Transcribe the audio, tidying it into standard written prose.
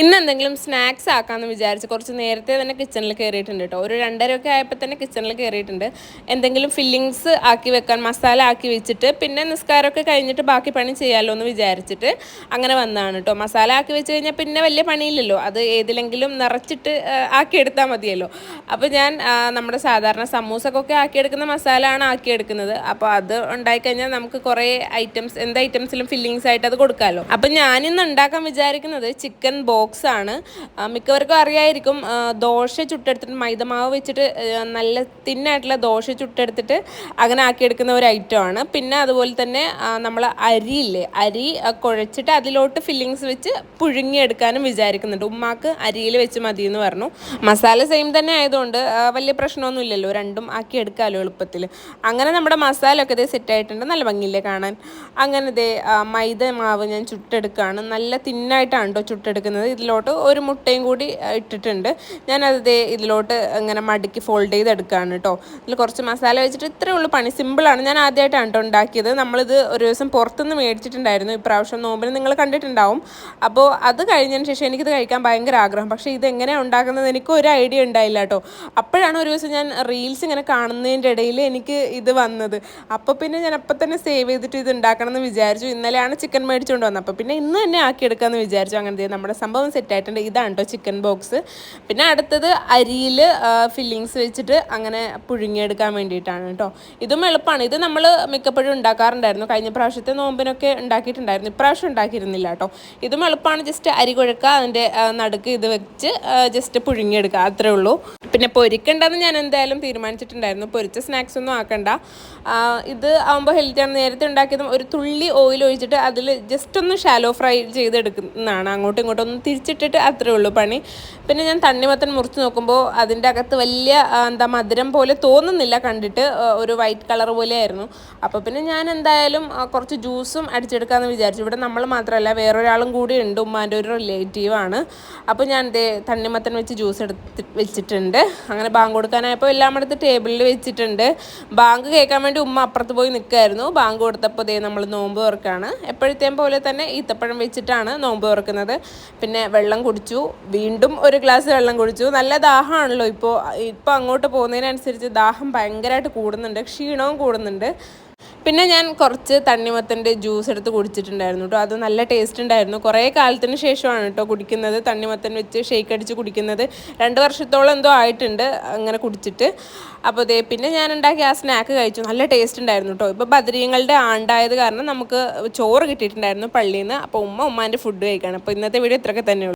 ഇന്ന് എന്തെങ്കിലും സ്നാക്സ് ആക്കാമെന്ന് വിചാരിച്ച് കുറച്ച് നേരത്തെ തന്നെ കിച്ചണിൽ കയറിയിട്ടുണ്ട് കേട്ടോ. ഒരു 2:30 ആയപ്പോൾ തന്നെ കിച്ചണിൽ കയറിയിട്ടുണ്ട്. എന്തെങ്കിലും ഫില്ലിങ്സ് ആക്കി വെക്കാൻ, മസാല ആക്കി വെച്ചിട്ട് പിന്നെ നിസ്കാരമൊക്കെ കഴിഞ്ഞിട്ട് ബാക്കി പണി ചെയ്യാമല്ലോ എന്ന് വിചാരിച്ചിട്ട് അങ്ങനെ വന്നതാണ് കേട്ടോ. മസാല ആക്കി വെച്ച് കഴിഞ്ഞാൽ പിന്നെ വലിയ പണിയില്ലല്ലോ, അത് ഏതിലെങ്കിലും നിറച്ചിട്ട് ആക്കിയെടുത്താൽ മതിയല്ലോ. അപ്പോൾ ഞാൻ നമ്മുടെ സാധാരണ സമൂസക്കൊക്കെ ആക്കിയെടുക്കുന്ന മസാല ആണ് ആക്കിയെടുക്കുന്നത്. അപ്പോൾ അത് ഉണ്ടായിക്കഴിഞ്ഞാൽ നമുക്ക് കുറേ ഐറ്റംസ്, എന്ത് ഐറ്റംസിലും ഫില്ലിങ്സ് ആയിട്ട് അത് കൊടുക്കാമല്ലോ. അപ്പം ഞാനിന്ന് ഉണ്ടാക്കാൻ വിചാരിക്കുന്നത് ചിക്കൻ ബോക്സ് ആണ്. മിക്കവർക്കും അറിയായിരിക്കും, ദോശ ചുട്ടെടുത്തിട്ട് മൈദമാവ് വെച്ചിട്ട് നല്ല തിന്നായിട്ടുള്ള ദോശ ചുട്ടെടുത്തിട്ട് അങ്ങനെ ആക്കിയെടുക്കുന്ന ഒരു ഐറ്റമാണ്. പിന്നെ അതുപോലെ തന്നെ നമ്മൾ അരിയില്ലേ, അരി കുഴച്ചിട്ട് അതിലോട്ട് ഫില്ലിങ്സ് വെച്ച് പുഴുങ്ങിയെടുക്കാനും വിചാരിക്കുന്നുണ്ട്. ഉമ്മാക്ക് അരിയിൽ വെച്ച് മതി എന്ന് പറഞ്ഞു. മസാല സെയിം തന്നെ ആയതുകൊണ്ട് വലിയ പ്രശ്നമൊന്നും ഇല്ലല്ലോ, രണ്ടും ആക്കി എടുക്കാമല്ലോ എളുപ്പത്തിൽ. അങ്ങനെ നമ്മുടെ മസാല ഒക്കെ ഇതേ സെറ്റായിട്ടുണ്ട്. നല്ല ഭംഗിയില്ലേ കാണാൻ. അങ്ങനെ ഇതേ മൈദ മാവ് ഞാൻ ചുട്ടെടുക്കുകയാണ്. നല്ല തിന്നായിട്ടാണ് കേട്ടോ ചുട്ടെടുക്കുന്നത്. ഇതിലോട്ട് ഒരു മുട്ടയും കൂടി ഇട്ടിട്ടുണ്ട്. ഞാനത് ഇതിലോട്ട് ഇങ്ങനെ മടക്കി ഫോൾഡ് ചെയ്തെടുക്കുകയാണ് കേട്ടോ. ഇതിൽ കുറച്ച് മസാല വെച്ചിട്ട് ഇത്രയേ ഉള്ളൂ പണി. സിമ്പിളാണ്. ഞാൻ ആദ്യമായിട്ടാണ് കേട്ടോ ഉണ്ടാക്കിയത്. നമ്മളിത് ഒരു ദിവസം പുറത്തുനിന്ന് മേടിച്ചിട്ടുണ്ടായിരുന്നു, ഇപ്രാവശ്യം നോമ്പിന് നിങ്ങൾ കണ്ടിട്ടുണ്ടാവും. അപ്പോൾ അത് കഴിഞ്ഞതിന് ശേഷം എനിക്കിത് കഴിക്കാൻ ഭയങ്കര ആഗ്രഹം. പക്ഷേ ഇതെങ്ങനെയാണ് ഉണ്ടാക്കുന്നത് എനിക്ക് ഒരു ഐഡിയ ഉണ്ടായില്ല കേട്ടോ. അപ്പോഴാണ് ഒരു ദിവസം ഞാൻ റീൽസ് ഇങ്ങനെ കാണുന്നതിൻ്റെ ഇടയിൽ എനിക്ക് ഇത് വന്നത്. അപ്പോൾ പിന്നെ ഞാൻ അപ്പം തന്നെ സേവ് ചെയ്തിട്ട് ഇത് ഉണ്ടാക്കണം എന്ന് വിചാരിച്ചു. ഇന്നലെയാണ് ചിക്കൻ മേടിച്ചുകൊണ്ട് വന്നത്. അപ്പോൾ പിന്നെ ഇന്ന് തന്നെ ആക്കിയെടുക്കാമെന്ന് വിചാരിച്ചു. അങ്ങനെ നമ്മുടെ സംഭവം സെറ്റായിട്ടുണ്ട്. ഇതാണ് കേട്ടോ ചിക്കൻ ബോക്സ്. പിന്നെ അടുത്തത് അരിയിൽ ഫില്ലിങ്സ് വെച്ചിട്ട് അങ്ങനെ പുഴുങ്ങിയെടുക്കാൻ വേണ്ടിയിട്ടാണ് കേട്ടോ. ഇതും എളുപ്പമാണ്. ഇത് നമ്മൾ മിക്കപ്പോഴും ഉണ്ടാക്കാറുണ്ടായിരുന്നു. കഴിഞ്ഞ പ്രാവശ്യത്തെ നോമ്പിനൊക്കെ ഉണ്ടാക്കിയിട്ടുണ്ടായിരുന്നു. ഇപ്രാവശ്യം ഉണ്ടാക്കിയിരുന്നില്ല കേട്ടോ. ഇതും എളുപ്പമാണ്. ജസ്റ്റ് അരി കുഴക്കുക, അതിൻ്റെ നടുക്ക് ഇത് വെച്ച് ജസ്റ്റ് പുഴുങ്ങിയെടുക്കുക, അത്രേ ഉള്ളൂ. പിന്നെ പൊരിക്കണ്ടെന്ന് ഞാൻ എന്തായാലും തീരുമാനിച്ചിട്ടുണ്ടായിരുന്നു. പൊരിച്ച സ്നാക്സ് ഒന്നും ആക്കണ്ട. ഇത് ആകുമ്പോൾ ഹെൽത്തിയാണ്. നേരത്തെ ഉണ്ടാക്കിയതും ഒരു തുള്ളി ഓയിൽ ഒഴിച്ചിട്ട് അതിൽ ജസ്റ്റ് ഒന്ന് ഷാലോ ഫ്രൈ ചെയ്തെടുക്കുന്നതാണ്. അങ്ങോട്ടും ഇങ്ങോട്ടും ഒന്ന് തിരിച്ചിട്ടിട്ട് അത്രേ ഉള്ളൂ പണി. പിന്നെ ഞാൻ തണ്ണിമത്തൻ മുറിച്ച് നോക്കുമ്പോൾ അതിൻ്റെ അകത്ത് വലിയ മധുരം പോലെ തോന്നുന്നില്ല കണ്ടിട്ട്, ഒരു വൈറ്റ് കളർ പോലെയായിരുന്നു. അപ്പോൾ പിന്നെ ഞാൻ എന്തായാലും കുറച്ച് ജ്യൂസും അടിച്ചെടുക്കാമെന്ന് വിചാരിച്ചു. ഇവിടെ നമ്മൾ മാത്രമല്ല, വേറൊരാളും കൂടി ഉണ്ട്, ഉമ്മാൻ്റെ ഒരു റിലേറ്റീവാണ്. അപ്പോൾ ഞാൻ തണ്ണിമത്തൻ വെച്ച് ജ്യൂസ് വെച്ചിട്ടുണ്ട്. അങ്ങനെ ബാങ്ക് കൊടുക്കാനായപ്പോൾ എല്ലാം എടുത്ത് ടേബിളിൽ വെച്ചിട്ടുണ്ട്. ബാങ്ക് കേൾക്കാൻ വേണ്ടി ഉമ്മ അപ്പുറത്ത് പോയി നിൽക്കുമായിരുന്നു. ബാങ്ക് കൊടുത്തപ്പോൾ നമ്മൾ നോമ്പ് തുറക്കാണ്. എപ്പോഴത്തെയും പോലെ തന്നെ ഈത്തപ്പഴം വെച്ചിട്ടാണ് നോമ്പ് തുറക്കുന്നത്. പിന്നെ വെള്ളം കുടിച്ചു, വീണ്ടും ഒരു ഗ്ലാസ് വെള്ളം കുടിച്ചു. നല്ല ദാഹമാണല്ലോ ഇപ്പോൾ അങ്ങോട്ട് പോകുന്നതിനനുസരിച്ച് ദാഹം ഭയങ്കരമായിട്ട് കൂടുന്നുണ്ട്, ക്ഷീണവും കൂടുന്നുണ്ട്. പിന്നെ ഞാൻ കുറച്ച് തണ്ണിമത്തൻ്റെ ജ്യൂസ് എടുത്ത് കുടിച്ചിട്ടുണ്ടായിരുന്നു കേട്ടോ. അത് നല്ല ടേസ്റ്റ് ഉണ്ടായിരുന്നു. കുറേ കാലത്തിന് ശേഷമാണ് കേട്ടോ കുടിക്കുന്നത്, തണ്ണിമത്തൻ വെച്ച് ഷേക്ക് അടിച്ച് കുടിക്കുന്നത്. 2 വർഷത്തോളം എന്തോ ആയിട്ടുണ്ട് അങ്ങനെ കുടിച്ചിട്ട്. അപ്പോൾ പിന്നെ ഞാൻ ഉണ്ടാക്കി ആ സ്നാക്ക് കഴിച്ചു. നല്ല ടേസ്റ്റ് ഉണ്ടായിരുന്നു കേട്ടോ. ഇപ്പോൾ ബദരീങ്ങളുടെ ആണ്ടായത് കാരണം നമുക്ക് ചോറ് കിട്ടിയിട്ടുണ്ടായിരുന്നു പള്ളിയിൽ നിന്ന്. അപ്പോൾ ഉമ്മാൻ്റെ ഫുഡ് കഴിക്കുകയാണ്. അപ്പോൾ ഇന്നത്തെ വീഡിയോ ഇത്രയൊക്കെ തന്നെയുള്ളൂ.